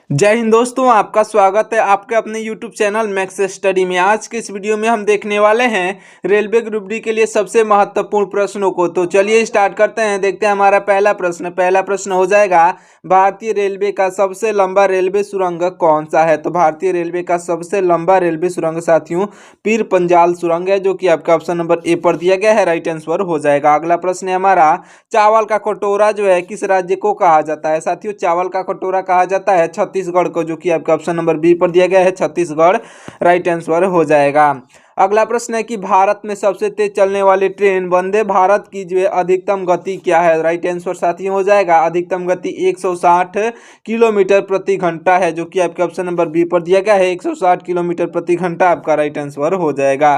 जय हिंद दोस्तों, आपका स्वागत है आपके अपने YouTube चैनल मैक्स स्टडी में। आज के इस वीडियो में हम देखने वाले हैं रेलवे ग्रुप डी के लिए सबसे महत्वपूर्ण प्रश्नों को। तो चलिए स्टार्ट करते हैं। देखते हैं हमारा पहला प्रश्न हो जाएगा, भारतीय रेलवे का सबसे लंबा रेलवे सुरंग कौन सा है। तो भारतीय रेलवे का सबसे लंबा रेलवे सुरंग साथियों पीर पंजाल सुरंग है, जो कि आपका ऑप्शन नंबर ए पर दिया गया है, राइट आंसर हो जाएगा। अगला प्रश्न है हमारा, चावल का कटोरा जो है किस राज्य को कहा जाता है। साथियों चावल का कटोरा कहा जाता है छत्तीसगढ़ को, जो कि आपका ऑप्शन नंबर बी पर दिया गया है, छत्तीसगढ़ राइट आंसर हो जाएगा। अगला प्रश्न है कि भारत में सबसे तेज चलने वाली ट्रेन वंदे भारत की जो है अधिकतम गति क्या है। राइट आंसर साथियों हो जाएगा, अधिकतम गति 160 किलोमीटर प्रति घंटा है, जो कि आपके ऑप्शन नंबर बी पर दिया गया है, 160 किलोमीटर प्रति घंटा आपका राइट आंसर हो जाएगा।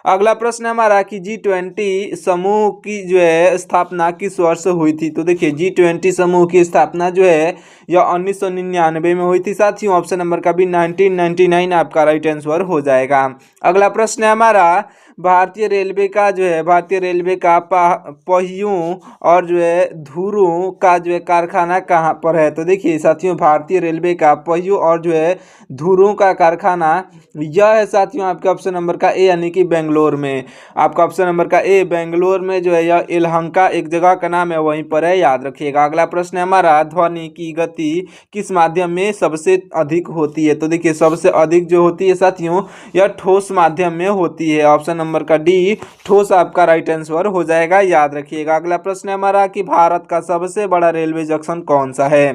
अगला प्रश्न हमारा कि G20 समूह की जो है स्थापना किस वर्ष हुई थी। तो देखिए G20 समूह की स्थापना जो है यह 1999 में हुई थी साथियों, ऑप्शन नंबर का भी 1999 आपका राइट आंसर हो जाएगा। अगला प्रश्न है हमारा, भारतीय रेलवे का पहियों और जो है धुरों का जो है कारखाना कहाँ पर है। तो देखिए साथियों भारतीय रेलवे का पहियों और जो है धुरों का कारखाना यह है साथियों आपके ऑप्शन नंबर का ए, यानी कि बेंगलोर में। आपका ऑप्शन नंबर का ए बेंगलोर में जो है यह यलहंका एक जगह का नाम है, वहीं पर है, याद रखिएगा। अगला प्रश्न है हमारा, ध्वनि की गति किस माध्यम में सबसे अधिक होती है। तो देखिए सबसे अधिक जो होती है साथियों यह ठोस माध्यम में होती है, ऑप्शन नंबर का डी ठोस आपका राइट आंसर हो जाएगा, याद रखिएगा। अगला प्रश्न है हमारा कि भारत का सबसे बड़ा रेलवे जंक्शन कौन सा है।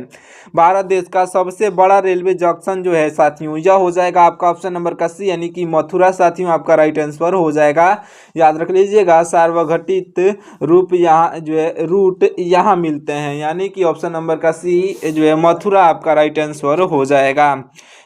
भारत देश का सबसे बड़ा रेलवे जंक्शन जो है साथियों यह हो जाएगा आपका ऑप्शन नंबर का सी, यानी कि मथुरा साथियों आपका राइट आंसर हो जाएगा, याद रख लीजिएगा। सार्वघटित रूप यहाँ जो है रूट यहाँ मिलते हैं, यानी कि ऑप्शन नंबर का सी जो है मथुरा आपका राइट आंसर हो जाएगा,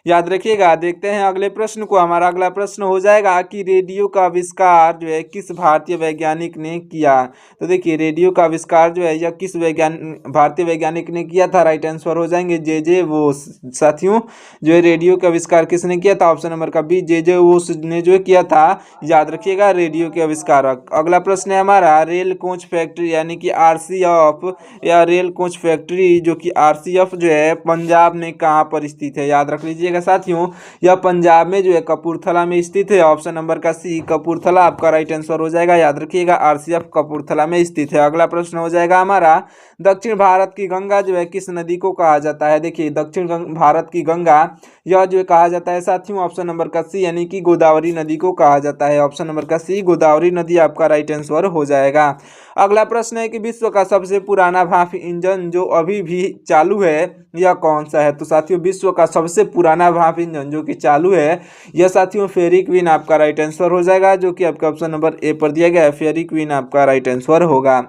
याद रखिएगा। देखते हैं अगले प्रश्न को। हमारा अगला प्रश्न हो जाएगा कि रेडियो का आविष्कार जो है किस भारतीय वैज्ञानिक ने किया। तो देखिए रेडियो का आविष्कार जो है यह किस भारतीय वैज्ञानिक ने किया था, राइट आंसर हो जाएंगे जे वोस साथियों। जो है रेडियो का आविष्कार किसने किया था, ऑप्शन नंबर का बी जे वोस ने जो किया था, याद रखिएगा, रेडियो के आविष्कारक। अगला प्रश्न है हमारा, रेल कोच फैक्ट्री यानी कि RCF या रेल कोच फैक्ट्री जो कि RCF जो है पंजाब में कहाँ पर स्थित है, याद रख लीजिएगा साथियों। यह पंजाब में जो है कपूरथला में स्थित है, ऑप्शन नंबर का सी कपूरथला आपका राइट आंसर हो जाएगा, याद रखिएगा RCF कपूरथला में स्थित है। अगला प्रश्न हो जाएगा हमारा, दक्षिण भारत की गंगा जो है किस नदी को कहा जाता है। देखिए दक्षिण भारत की गंगा यह जो कहा जाता है साथियों ऑप्शन नंबर का सी, यानी कि गोदावरी नदी को कहा जाता है, ऑप्शन नंबर का सी गोदावरी नदी आपका राइट आंसर हो जाएगा। अगला प्रश्न है कि विश्व का सबसे पुराना भाप इंजन जो अभी भी चालू है यह कौन सा है। तो साथियों विश्व का सबसे पुराना भाप इंजन जो कि चालू है यह साथियों फेरी क्वीन आपका राइट आंसर हो जाएगा, जो कि आपका ऑप्शन नंबर ए पर दिया गया है, फेरी क्वीन आपका राइट आंसर होगा।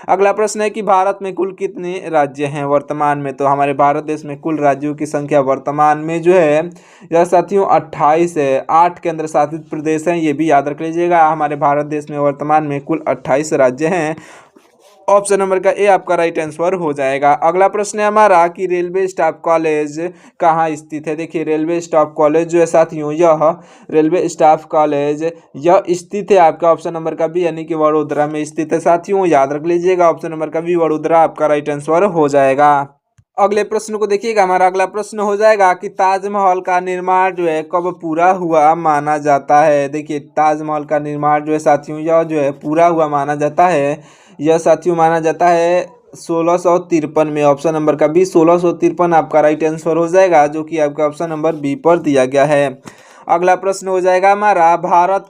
अगला प्रश्न है कि भारत में कुल कितने राज्य हैं वर्तमान में। तो हमारे भारत देश में कुल राज्यों की संख्या वर्तमान में जो है यह साथियों 28 है, 8 केंद्र शासित प्रदेश हैं, ये भी याद रख लीजिएगा। हमारे भारत देश में वर्तमान में कुल 28 राज्य हैं, ऑप्शन नंबर का ए आपका राइट आंसर हो जाएगा। अगला प्रश्न है हमारा कि रेलवे स्टाफ कॉलेज कहाँ स्थित है। देखिए रेलवे स्टाफ कॉलेज जो है साथियों यह रेलवे स्टाफ कॉलेज यह स्थित है आपका ऑप्शन नंबर का बी, यानी कि वडोदरा में स्थित है साथियों, याद रख लीजिएगा, ऑप्शन नंबर का बी वडोदरा आपका राइट आंसर हो जाएगा। अगले प्रश्न को देखिएगा। हमारा अगला प्रश्न हो जाएगा कि ताजमहल का निर्माण जो है कब पूरा हुआ माना जाता है। देखिए ताजमहल का निर्माण जो है साथियों यह जो है पूरा हुआ माना जाता है, यह साथियों माना जाता है 1653 में, ऑप्शन नंबर का बी 1653 आपका राइट आंसर हो जाएगा, जो कि आपका ऑप्शन नंबर बी पर दिया गया है। अगला प्रश्न हो जाएगा हमारा, भारत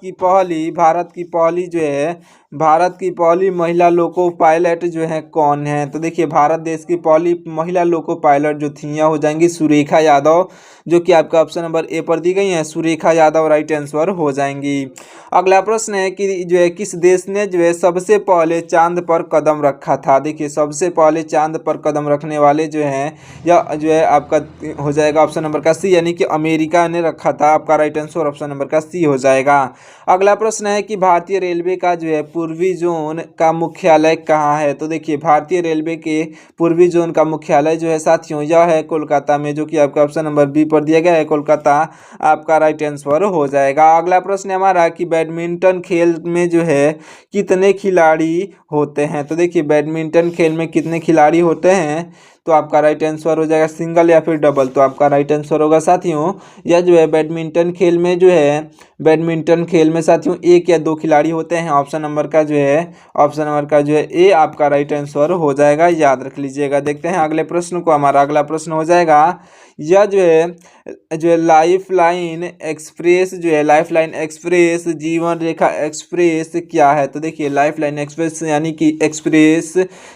की पहली महिला लोको पायलट जो है कौन है। तो देखिए भारत देश की पहली महिला लोको पायलट जो थी यह हो जाएंगी सुरेखा यादव, जो कि आपका ऑप्शन नंबर ए पर दी गई है, सुरेखा यादव राइट आंसर हो जाएंगी। अगला प्रश्न है कि जो है किस देश ने जो है सबसे पहले चांद पर कदम रखा था। देखिए सबसे पहले चांद पर कदम रखने वाले जो हैं यह जो है आपका हो जाएगा ऑप्शन नंबर का सी, यानी कि अमेरिका ने रखा था, आपका राइट आंसर ऑप्शन नंबर का सी हो जाएगा। अगला प्रश्न है कि भारतीय रेलवे का जो है पूर्वी जोन का मुख्यालय कहाँ है? तो देखिए भारतीय रेलवे के पूर्वी जोन का मुख्यालय जो है साथियों यह है कोलकाता में, जो कि आपका ऑप्शन नंबर बी पर दिया गया है, कोलकाता आपका राइट आंसर हो जाएगा। अगला प्रश्न है हमारा कि बैडमिंटन खेल में जो है कितने खिलाड़ी होते हैं? तो देखिए बैडमिंटन खेल में कितने खिलाड़ी होते हैं, तो आपका राइट आंसर हो जाएगा सिंगल या फिर डबल। तो आपका राइट आंसर होगा साथियों यह जो है बैडमिंटन खेल में जो है, बैडमिंटन खेल में साथियों एक या दो खिलाड़ी होते हैं। ऑप्शन नंबर का जो है, ऑप्शन नंबर का जो है ए आपका राइट आंसर हो जाएगा, याद रख लीजिएगा। देखते हैं अगले प्रश्न को। हमारा अगला प्रश्न हो जाएगा यह जो है लाइफ लाइन एक्सप्रेस जो है, लाइफ लाइन एक्सप्रेस, जीवन रेखा एक्सप्रेस क्या है? तो देखिए लाइफ लाइन एक्सप्रेस यानी कि एक्सप्रेस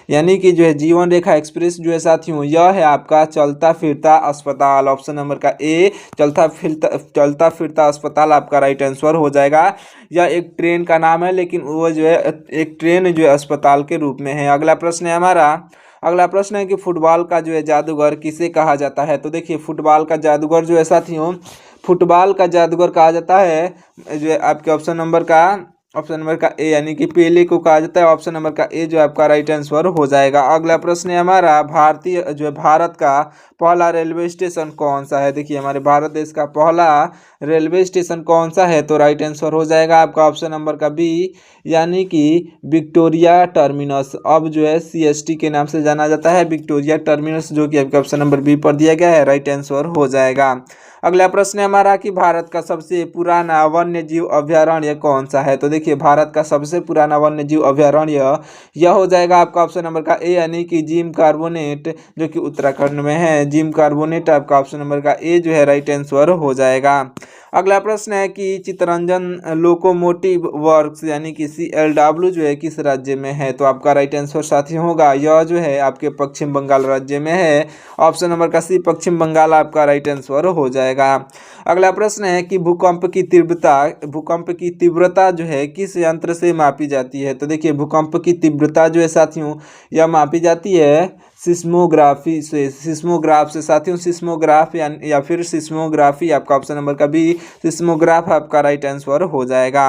यानी कि जो है जीवन रेखा एक्सप्रेस जो है साथियों यह है आपका चलता फिरता अस्पताल। ऑप्शन नंबर का ए चलता फिरता अस्पताल आपका राइट आंसर हो जाएगा। यह एक ट्रेन का नाम है, लेकिन वो जो है एक ट्रेन जो है अस्पताल के रूप में है। अगला प्रश्न है हमारा, अगला प्रश्न है कि फुटबॉल का जो है जादूगर किसे कहा जाता है? तो देखिए फुटबॉल का जादूगर जो है साथियों, फुटबॉल का जादूगर कहा जाता है जो है आपके ऑप्शन नंबर का ए यानी कि पेले को कहा जाता है। ऑप्शन नंबर का ए जो आपका राइट आंसर हो जाएगा। अगला प्रश्न है हमारा भारत का पहला रेलवे स्टेशन कौन सा है? देखिए हमारे भारत देश का पहला रेलवे स्टेशन कौन सा है? तो राइट आंसर हो जाएगा आपका ऑप्शन नंबर का बी यानी कि विक्टोरिया टर्मिनस। अब जो है CST के नाम से जाना जाता है विक्टोरिया टर्मिनस, जो कि आपका ऑप्शन नंबर बी पर दिया गया है, राइट आंसर हो जाएगा। अगला प्रश्न है हमारा कि भारत का सबसे पुराना वन्य जीव अभयारण्य कौन सा है? तो देखिए भारत का सबसे पुराना वन्य जीव अभयारण्य यह हो जाएगा आपका ऑप्शन नंबर का ए यानी कि जिम कार्बोनेट, जो कि उत्तराखंड में है। जिम कार्बोनेट आपका ऑप्शन नंबर का ए जो है राइट आंसर हो जाएगा। अगला प्रश्न है कि चित्तरंजन लोकोमोटिव वर्क्स यानी कि CLW जो है किस राज्य में है? तो आपका राइट आंसर साथी होगा यह जो है आपके पश्चिम बंगाल राज्य में है। ऑप्शन नंबर का सी पश्चिम बंगाल आपका राइट आंसर हो जाएगा। अगला प्रश्न है कि भूकंप की तीव्रता जो है किस यंत्र से मापी जाती है? तो देखिए भूकंप की तीव्रता जो है साथियों यह मापी जाती है सिस्मोग्राफी से, सिस्मोग्राफ से साथियों, सिस्मोग्राफ या फिर सिस्मोग्राफी आपका ऑप्शन नंबर का बी सिस्मोग्राफ आपका राइट आंसर हो जाएगा।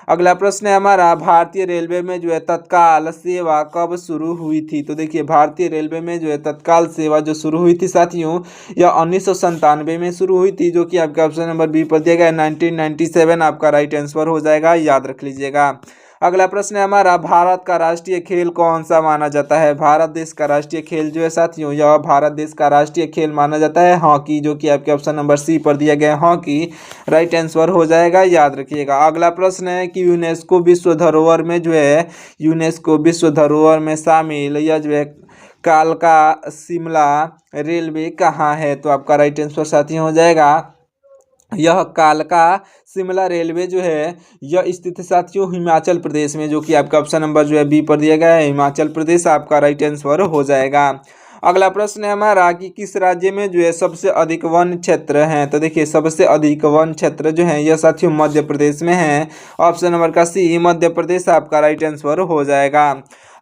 अगला प्रश्न है हमारा भारतीय रेलवे में जो है तत्काल सेवा कब शुरू हुई थी? तो देखिए भारतीय रेलवे में जो है तत्काल सेवा जो शुरू हुई थी साथियों यह 1997 में शुरू हुई थी, जो कि आपका ऑप्शन नंबर बी पर दिया गया है 1997 आपका राइट आंसर हो जाएगा, याद रख लीजिएगा। अगला प्रश्न है हमारा भारत का राष्ट्रीय खेल कौन सा माना जाता है? भारत देश का राष्ट्रीय खेल जो है साथियों यह भारत देश का राष्ट्रीय खेल माना जाता है हॉकी, जो कि आपके ऑप्शन नंबर सी पर दिया गया है हॉकी, राइट आंसर हो जाएगा, याद रखिएगा। अगला प्रश्न है कि यूनेस्को विश्व धरोहर में जो है, यूनेस्को विश्व धरोहर में शामिल यह जो है कालका शिमला रेलवे कहाँ है? तो आपका राइट आंसर साथियों हो जाएगा यह कालका शिमला रेलवे जो है यह स्थित है साथियों हिमाचल प्रदेश में, जो कि आपका ऑप्शन नंबर जो है बी पर दिया गया है हिमाचल प्रदेश आपका राइट आंसर हो जाएगा। अगला प्रश्न है हमारा कि किस राज्य में जो है सबसे अधिक वन क्षेत्र हैं? तो देखिए सबसे अधिक वन क्षेत्र जो है यह साथियों मध्य प्रदेश में है। ऑप्शन नंबर का सी मध्य प्रदेश आपका राइट आंसर हो जाएगा।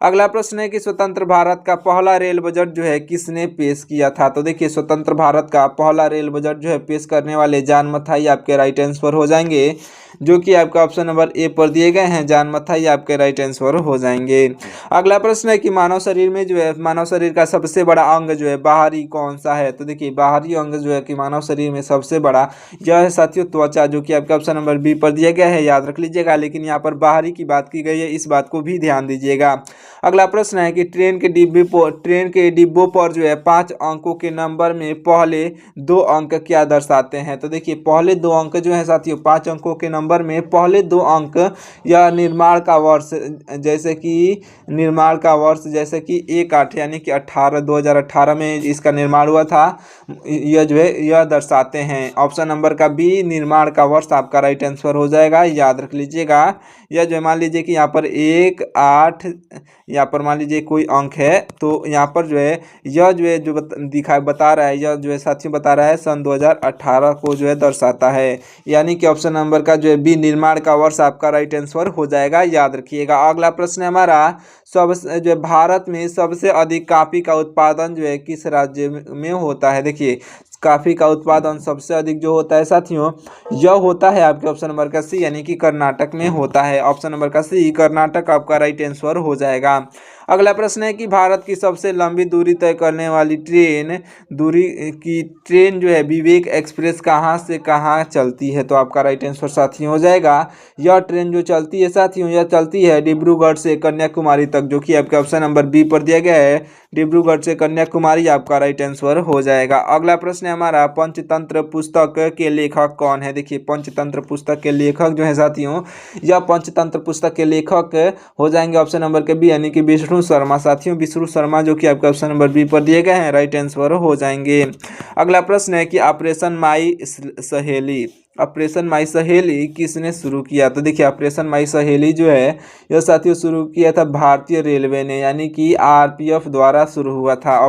अगला प्रश्न है कि स्वतंत्र भारत का पहला रेल बजट जो है किसने पेश किया था? तो देखिए स्वतंत्र भारत का पहला रेल बजट जो है पेश करने वाले जान मथाई आपके राइट आंसर हो जाएंगे, जो कि आपका ऑप्शन नंबर ए पर दिए गए हैं जान मथाई आपके राइट आंसर हो जाएंगे। अगला प्रश्न है कि मानव शरीर में जो है मानव शरीर का सबसे बड़ा अंग जो है बाहरी कौन सा है? तो देखिए बाहरी अंग जो है कि मानव शरीर में सबसे बड़ा यह है साथियों त्वचा, जो कि आपका ऑप्शन नंबर बी पर दिया गया है, याद रख लीजिएगा। लेकिन यहाँ पर बाहरी की बात की गई है, इस बात को भी ध्यान दीजिएगा। अगला प्रश्न है कि ट्रेन के डिब्बों पर जो है 5 अंकों के नंबर में पहले 2 अंक क्या दर्शाते हैं? तो देखिए पहले 2 अंक जो है साथियों 5 अंकों के नंबर में पहले 2 अंक या निर्माण का वर्ष जैसे कि 1/8 यानी कि 2018 में इसका निर्माण हुआ था, यह जो है यह दर्शाते हैं। ऑप्शन नंबर का बी निर्माण का वर्ष आपका राइट आंसर हो जाएगा, याद रख लीजिएगा। यह जो मान लीजिए कि यहाँ पर 1/8 यहाँ पर मान लीजिए कोई अंक है, तो यहाँ पर जो है यह जो है जो बता रहा है, यह जो है साथियों बता रहा है सन 2018 को जो है दर्शाता है, यानी कि ऑप्शन नंबर का जो है बी निर्माण का वर्ष आपका राइट आंसर हो जाएगा, याद रखिएगा। अगला प्रश्न है हमारा जो है भारत में सबसे अधिक कॉफी का उत्पादन जो है किस राज्य में होता है? देखिए कॉफ़ी का उत्पादन सबसे अधिक जो होता है साथियों, यह होता है आपके ऑप्शन नंबर का सी यानी कि कर्नाटक में होता है। ऑप्शन नंबर का सी कर्नाटक आपका राइट आंसर हो जाएगा। अगला प्रश्न है कि भारत की सबसे लंबी दूरी तय करने वाली ट्रेन जो है विवेक एक्सप्रेस कहाँ से कहाँ चलती है? तो आपका राइट आंसर साथियों हो जाएगा, यह ट्रेन जो चलती है साथियों, यह चलती है डिब्रूगढ़ से कन्याकुमारी तक, जो कि आपके ऑप्शन नंबर बी पर दिया गया है। डिब्रूगढ़ से कन्याकुमारी आपका राइट आंसर हो जाएगा। अगला प्रश्न है हमारा, पंचतंत्र पुस्तक के लेखक कौन है? देखिए पंचतंत्र पुस्तक के लेखक जो है साथियों, यह पंचतंत्र पुस्तक के लेखक हो जाएंगे ऑप्शन नंबर के बी यानी कि विष्णु शर्मा। साथियों विष्णु शर्मा जो कि आपके ऑप्शन नंबर बी पर दिए गए हैं, राइट आंसर हो जाएंगे। अगला प्रश्न है कि ऑपरेशन माई सहेली किसने शुरू किया? तो देखिए ऑपरेशन माई सहेली जो है यह साथियों शुरू किया था भारतीय रेलवे ने, यानी कि आरपीएफ द्वारा शुरू हुआ था।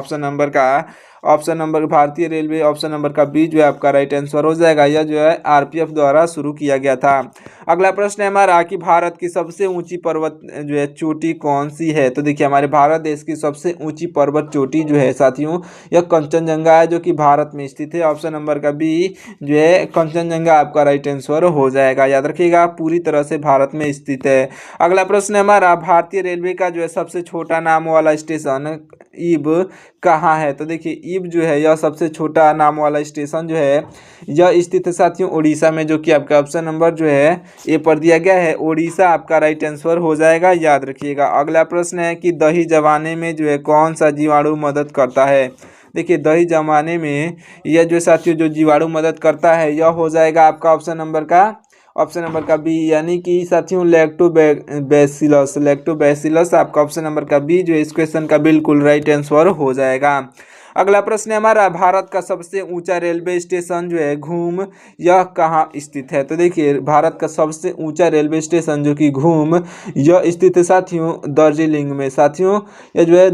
ऑप्शन नंबर भारतीय रेलवे, ऑप्शन नंबर का बी जो है आपका राइट आंसर हो जाएगा। यह जो है आरपीएफ द्वारा शुरू किया गया था। अगला प्रश्न है हमारा कि भारत की सबसे ऊंची पर्वत जो है चोटी कौन सी है? तो देखिए हमारे भारत देश की सबसे ऊंची पर्वत चोटी जो है साथियों, यह कंचनजंगा है, जो कि भारत में स्थित है। ऑप्शन नंबर का बी जो है कंचनजंगा आपका राइट आंसर हो जाएगा। याद रखिएगा पूरी तरह से भारत में स्थित है। अगला प्रश्न है हमारा, भारतीय रेलवे का जो है सबसे छोटा नाम वाला स्टेशन ईब कहाँ है? तो देखिए ईब जो है यह सबसे छोटा नाम वाला स्टेशन जो है यह स्थित है साथियों उड़ीसा में, जो कि आपका ऑप्शन नंबर जो है ए पर दिया गया है। उड़ीसा आपका राइट आंसर हो जाएगा, याद रखिएगा। अगला प्रश्न है कि दही जमाने में जो है कौन सा जीवाणु मदद करता है? देखिए दही जमाने में यह जो साथियों जो जीवाणु मदद करता है यह हो जाएगा आपका ऑप्शन नंबर का बी यानी कि साथियों लैक्टोबैसिलस आपका ऑप्शन नंबर का बी जो इस क्वेश्चन का बिल्कुल राइट आंसर हो जाएगा। अगला प्रश्न है हमारा, भारत का सबसे ऊंचा रेलवे स्टेशन जो है घूम, यह कहाँ स्थित है? तो देखिए भारत का सबसे ऊंचा रेलवे स्टेशन जो कि घूम, यह स्थित है साथियों दार्जिलिंग में। साथियों यह जो है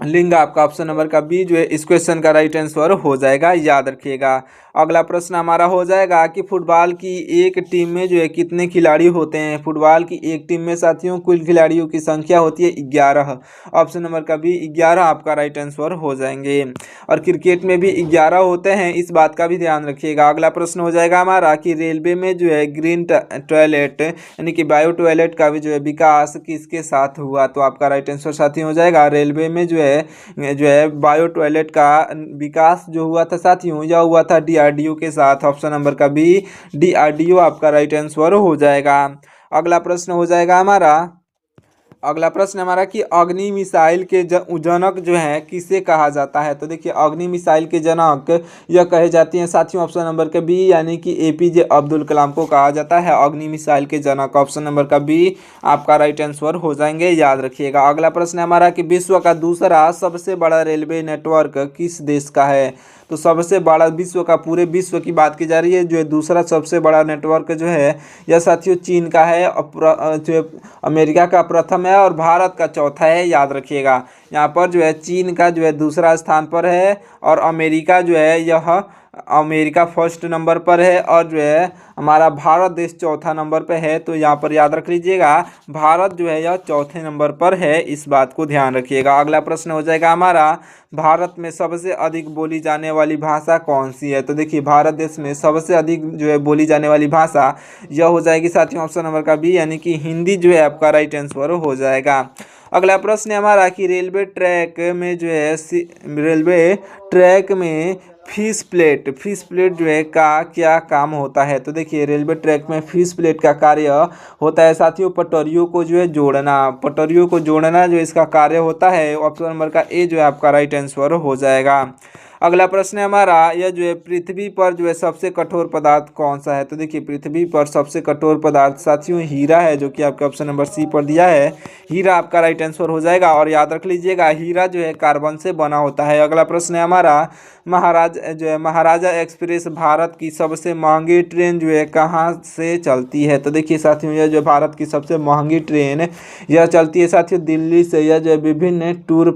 लिंग आपका ऑप्शन नंबर का बी जो है इस क्वेश्चन का राइट आंसर हो जाएगा, याद रखिएगा। अगला प्रश्न हमारा हो जाएगा कि फुटबॉल की एक टीम में जो है कितने खिलाड़ी होते हैं? फुटबॉल की एक टीम में साथियों कुल खिलाड़ियों की संख्या होती है 11। ऑप्शन नंबर का बी 11 आपका राइट आंसर हो जाएंगे। और क्रिकेट में भी 11 होते हैं, इस बात का भी ध्यान रखिएगा। अगला प्रश्न हो जाएगा हमारा कि रेलवे में जो है ग्रीन टॉयलेट यानी कि बायो टॉयलेट का भी जो है विकास किसके साथ हुआ? तो आपका राइट आंसर साथी हो जाएगा रेलवे में जो है बायो टॉयलेट का विकास जो हुआ था साथियों, यह हुआ था डीआरडीओ के साथ। ऑप्शन नंबर का बी डीआरडीओ आपका राइट आंसर हो जाएगा। अगला प्रश्न हो जाएगा हमारा कि अग्नि मिसाइल के जनक जो है किसे कहा जाता है? तो देखिए अग्नि मिसाइल के जनक यह कहे जाती हैं साथियों ऑप्शन नंबर के बी यानी कि एपीजे अब्दुल कलाम को कहा जाता है अग्नि मिसाइल के जनक। ऑप्शन नंबर का बी आपका राइट आंसर हो जाएंगे, याद रखिएगा। अगला प्रश्न है हमारा कि विश्व का दूसरा सबसे बड़ा रेलवे नेटवर्क किस देश का है? तो सबसे बड़ा विश्व का, पूरे विश्व की बात की जा रही है, जो है दूसरा सबसे बड़ा नेटवर्क जो है यह साथियों चीन का है, जो अमेरिका का प्रथम है और भारत का चौथा है, याद रखिएगा। यहाँ पर जो है चीन का जो है दूसरा स्थान पर है और अमेरिका जो है यह अमेरिका फर्स्ट नंबर पर है और जो है हमारा भारत देश चौथा नंबर पर है। तो यहाँ पर याद रख लीजिएगा भारत जो है यह चौथे नंबर पर है, इस बात को ध्यान रखिएगा। अगला प्रश्न हो जाएगा हमारा, भारत में सबसे अधिक बोली जाने वाली भाषा कौन सी है? तो देखिए भारत देश में सबसे अधिक जो है बोली जाने वाली भाषा यह हो जाएगी साथियों ऑप्शन नंबर का बी यानी कि हिंदी जो है आपका राइट आंसर हो जाएगा। अगला प्रश्न है हमारा कि रेलवे ट्रैक में फिश प्लेट जो है का क्या काम होता है? तो देखिए रेलवे ट्रैक में फिश प्लेट का कार्य होता है साथियों पटरियों को जो है जोड़ना जो इसका कार्य होता है। ऑप्शन नंबर का ए जो है आपका राइट आंसर हो जाएगा। अगला प्रश्न है हमारा, यह जो है पृथ्वी पर जो है सबसे कठोर पदार्थ कौन सा है? तो देखिए पृथ्वी पर सबसे कठोर पदार्थ साथियों हीरा है, जो कि आपके ऑप्शन नंबर सी पर दिया है। हीरा आपका राइट आंसर हो जाएगा और याद रख लीजिएगा हीरा जो है कार्बन से बना होता है। अगला प्रश्न है हमारा, महाराजा एक्सप्रेस भारत की सबसे महंगी ट्रेन जो है कहाँ से चलती है? तो देखिए साथियों यह जो भारत की सबसे महंगी ट्रेन यह चलती है साथियों दिल्ली से। यह जो है विभिन्न टूर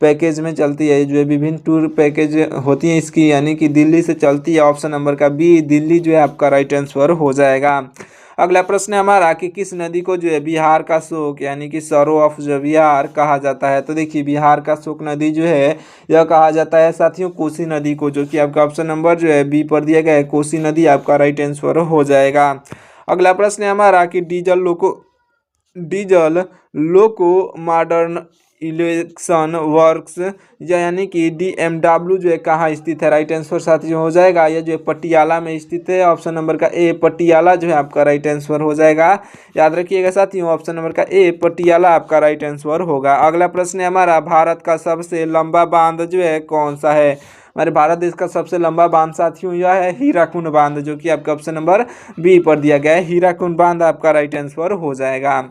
पैकेज में चलती है, जो है विभिन्न टूर पैकेज होती है इसकी, यानी कि दिल्ली से चलती है। ऑप्शन नंबर का बी दिल्ली जो है आपका राइट आंसर हो जाएगा। अगला प्रश्न है हमारा कि किस नदी को जो है बिहार का शोक यानी कि सरो ऑफ द बिहार कहा जाता है। तो देखिए बिहार का शोक नदी जो है यह कहा जाता है साथियों कोसी नदी को, जो कि आपका ऑप्शन नंबर जो है बी पर दिया गया है, कोसी नदी आपका राइट आंसर हो जाएगा। अगला प्रश्न है हमारा कि डीजल लोको मॉडर्न इलेक्शन वर्क्स यानी कि DMW जो है कहाँ स्थित है। राइट आंसर साथियों हो जाएगा यह जो है पटियाला में स्थित है। ऑप्शन नंबर का ए पटियाला जो है आपका राइट आंसर हो जाएगा। याद रखिएगा साथियों ऑप्शन नंबर का ए पटियाला आपका राइट आंसर होगा। अगला प्रश्न है हमारा भारत का सबसे लंबा बांध जो है कौन सा है। हमारे भारत देश का सबसे लंबा बांध साथियों यह है हीराकुंड बांध, जो कि आपका ऑप्शन नंबर बी पर दिया गया है। हीराकुंड बांध आपका राइट आंसर हो जाएगा।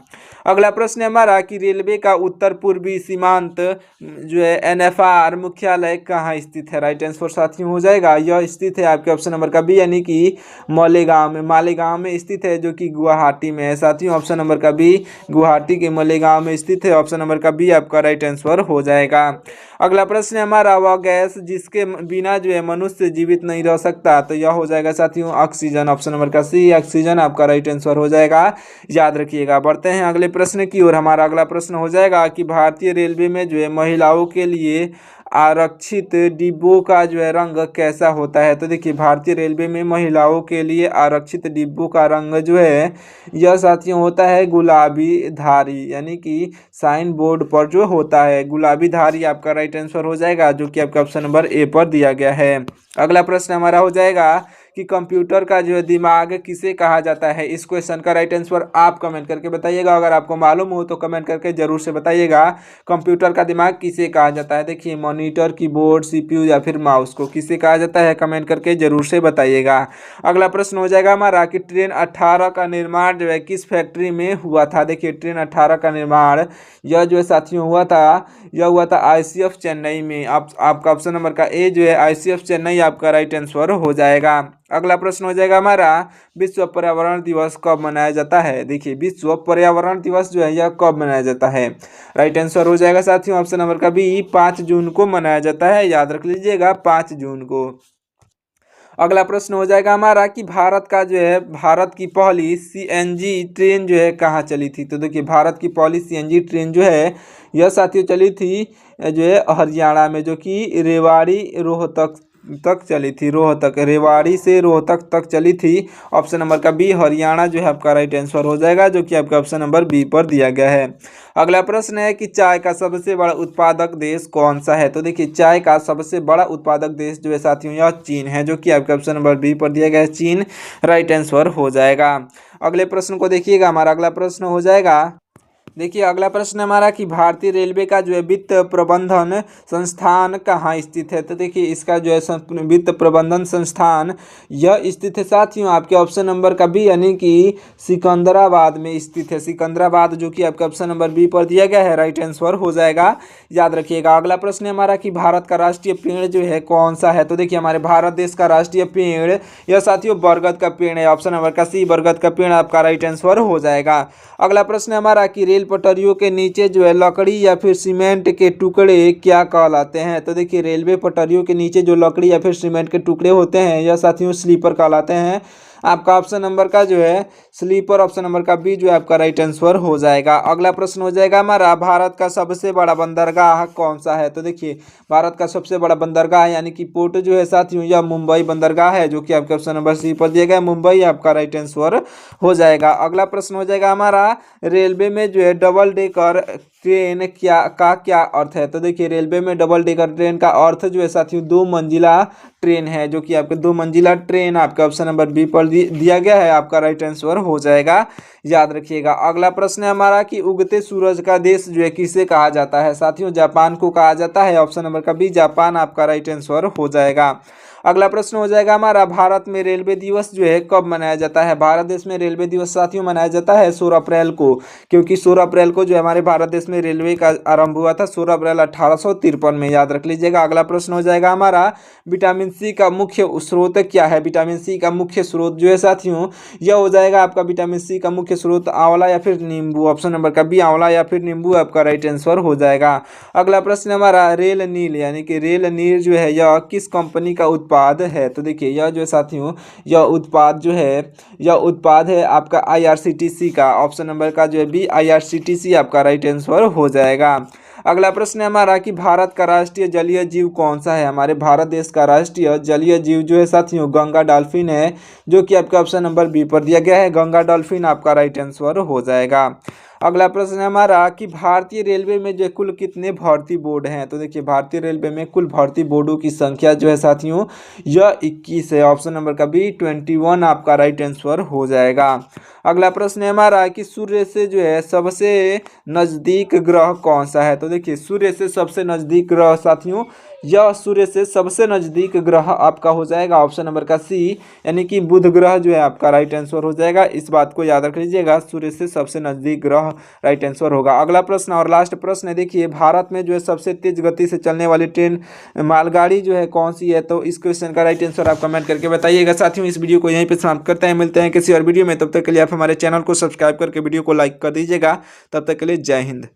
अगला प्रश्न है हमारा कि रेलवे का उत्तर पूर्वी सीमांत जो है NFR मुख्यालय कहाँ स्थित है। राइट आंसर साथियों हो जाएगा यह स्थित है आपके ऑप्शन नंबर का बी यानी कि मालेगांव में स्थित है, जो कि गुवाहाटी में है। साथियों ऑप्शन नंबर का बी गुवाहाटी के मालेगांव में स्थित है। ऑप्शन नंबर का बी आपका राइट आंसर हो जाएगा। अगला प्रश्न है हमारा वह गैस जिसके बिना जो है मनुष्य जीवित नहीं रह सकता। तो यह हो जाएगा साथियों ऑक्सीजन। ऑप्शन नंबर का सी ऑक्सीजन आपका राइट आंसर हो जाएगा। याद रखिएगा। बढ़ते हैं अगले प्रश्न की ओर। हमारा अगला प्रश्न हो जाएगा कि भारतीय रेलवे में जो है महिलाओं के लिए आरक्षित डिब्बों का जो है रंग कैसा होता है। तो देखिए भारतीय रेलवे में महिलाओं के लिए आरक्षित डिब्बों का रंग जो है यह साथियों होता है गुलाबी धारी, यानी कि साइन बोर्ड पर जो होता है गुलाबी धारी आपका राइट आंसर हो जाएगा, जो कि आपका ऑप्शन नंबर ए पर दिया गया है। अगला प्रश्न हमारा हो जाएगा कि कंप्यूटर का जो है दिमाग किसे कहा जाता है। इस क्वेश्चन का राइट आंसर आप कमेंट करके बताइएगा। अगर आपको मालूम हो तो कमेंट करके जरूर से बताइएगा कंप्यूटर का दिमाग किसे कहा जाता है। देखिए मॉनिटर, कीबोर्ड, CPU या फिर माउस को किसे कहा जाता है, कमेंट करके जरूर से बताइएगा। अगला प्रश्न हो जाएगा हमारा कि ट्रेन 18 का निर्माण जो है किस फैक्ट्री में हुआ था। देखिए ट्रेन 18 का निर्माण यह जो है साथियों हुआ था ICF चेन्नई में। आपका ऑप्शन नंबर का ए जो है ICF चेन्नई आपका राइट आंसर हो जाएगा। अगला प्रश्न हो जाएगा हमारा विश्व पर्यावरण दिवस कब मनाया जाता है। देखिए विश्व पर्यावरण दिवस जो है यह कब मनाया जाता है। राइट आंसर हो जाएगा साथियों ऑप्शन नंबर का बी 5 जून को मनाया जाता है। याद रख लीजिएगा 5 जून को। अगला प्रश्न हो जाएगा हमारा कि भारत की पहली CNG ट्रेन जो है कहाँ चली थी। तो देखिए भारत की पहली CNG ट्रेन जो है यह साथियों चली थी जो है हरियाणा में, जो कि रेवाड़ी रोहतक तक चली थी। रेवाड़ी से रोहतक तक चली थी। ऑप्शन नंबर का बी हरियाणा जो है आपका राइट आंसर हो जाएगा, जो कि आपका ऑप्शन नंबर बी पर दिया गया है। अगला प्रश्न है कि चाय का सबसे बड़ा उत्पादक देश कौन सा है। तो देखिए चाय का सबसे बड़ा उत्पादक देश जो है साथियों यह चीन है, जो कि आपका ऑप्शन नंबर बी पर दिया गया है, चीन राइट आंसर हो जाएगा। अगले प्रश्न को देखिएगा। हमारा अगला प्रश्न हो जाएगा, देखिए अगला प्रश्न हमारा कि भारतीय रेलवे का जो है वित्त प्रबंधन संस्थान कहाँ स्थित है। तो देखिए इसका जो है वित्त प्रबंधन संस्थान यह स्थित है साथियों आपके ऑप्शन नंबर का बी यानी कि सिकंदराबाद में स्थित है। सिकंदराबाद जो कि आपका ऑप्शन नंबर बी पर दिया गया है, राइट आंसर हो जाएगा। याद रखिएगा। अगला प्रश्न हमारा कि भारत का राष्ट्रीय पेड़ जो है कौन सा है। तो देखिए हमारे भारत देश का राष्ट्रीय पेड़ यह साथियों बरगद का पेड़ है। ऑप्शन नंबर का सी बरगद का पेड़ आपका राइट आंसर हो जाएगा। अगला प्रश्न हमारा कि रेल पटरियों के नीचे जो है लकड़ी या फिर सीमेंट के टुकड़े क्या कहलाते हैं। तो देखिए रेलवे पटरियों के नीचे जो लकड़ी या फिर सीमेंट के टुकड़े होते हैं यह साथियों स्लीपर कहलाते हैं। आपका ऑप्शन नंबर का जो है स्लीपर ऑप्शन नंबर का बी जो है आपका राइट आंसर हो जाएगा। अगला प्रश्न हो जाएगा हमारा भारत का सबसे बड़ा बंदरगाह कौन सा है। तो देखिए भारत का सबसे बड़ा बंदरगाह यानी कि पोर्ट जो है साथियों यह मुंबई बंदरगाह है, जो कि आपके ऑप्शन नंबर सी पर दिया गया है, मुंबई आपका राइट आंसर हो जाएगा। अगला प्रश्न हो जाएगा हमारा रेलवे में जो है डबल डेकर ट्रेन क्या अर्थ है। तो देखिए रेलवे में डबल डेकर ट्रेन का अर्थ जो है साथियों 2 मंजिला ट्रेन है, जो कि आपके 2 मंजिला ट्रेन आपका ऑप्शन नंबर बी पर दिया गया है, आपका राइट आंसर हो जाएगा। याद रखिएगा। अगला प्रश्न है हमारा कि उगते सूरज का देश जो है किसे कहा जाता है। साथियों जापान को कहा जाता है। ऑप्शन नंबर का बी जापान आपका राइट आंसर हो जाएगा। अगला प्रश्न हो जाएगा हमारा भारत में रेलवे दिवस जो है कब मनाया जाता है। भारत देश में रेलवे दिवस साथियों मनाया जाता है 16 अप्रैल को, क्योंकि 16 अप्रैल को जो हमारे भारत देश में रेलवे का आरंभ हुआ था 16 अप्रैल 1853 में। याद रख लीजिएगा। अगला प्रश्न हो जाएगा हमारा विटामिन सी का मुख्य स्रोत क्या है। विटामिन सी का मुख्य स्रोत जो है साथियों यह हो जाएगा आपका विटामिन सी का मुख्य मुख्य स्रोत आंवला या फिर नींबू। ऑप्शन नंबर का बी आंवला या फिर नींबू आपका राइट आंसर हो जाएगा। अगला प्रश्न हमारा रेल नील यानी कि रेल नील जो है यह किस कंपनी का उत्पाद है। तो देखिए यह जो है साथियों यह उत्पाद है आपका IRCTC का। ऑप्शन नंबर का जो है बी IRCTC आपका राइट आंसर हो जाएगा। अगला प्रश्न है हमारा कि भारत का राष्ट्रीय जलीय जीव कौन सा है। हमारे भारत देश का राष्ट्रीय जलीय जीव जो है साथियों गंगा डॉल्फिन है, जो कि आपका ऑप्शन नंबर बी पर दिया गया है। गंगा डॉल्फिन आपका राइट आंसर हो जाएगा। अगला प्रश्न है हमारा कि भारतीय रेलवे में जो कुल कितने भर्ती बोर्ड हैं। तो देखिए भारतीय रेलवे में कुल भर्ती बोर्डों की संख्या जो है साथियों यह 21 है। ऑप्शन नंबर का बी 21 आपका राइट आंसर हो जाएगा। अगला प्रश्न है हमारा कि सूर्य से जो है सबसे नज़दीक ग्रह कौन सा है। तो देखिए सूर्य से सबसे नज़दीक ग्रह साथियों यह सूर्य से सबसे नज़दीक ग्रह आपका हो जाएगा ऑप्शन नंबर का सी यानी कि बुध ग्रह जो है आपका राइट आंसर हो जाएगा। इस बात को याद रख लीजिएगा, सूर्य से सबसे नज़दीक ग्रह राइट आंसर होगा। अगला प्रश्न और लास्ट प्रश्न है, देखिए भारत में जो है सबसे तेज गति से चलने वाली ट्रेन मालगाड़ी जो है कौन सी है। तो इस क्वेश्चन का राइट आंसर आप कमेंट करके बताइएगा। साथियों इस वीडियो को यहीं पर समाप्त करते हैं, मिलते हैं किसी और वीडियो में। तब तक के लिए आप हमारे चैनल को सब्सक्राइब करके वीडियो को लाइक कर दीजिएगा। तब तक के लिए जय हिंद।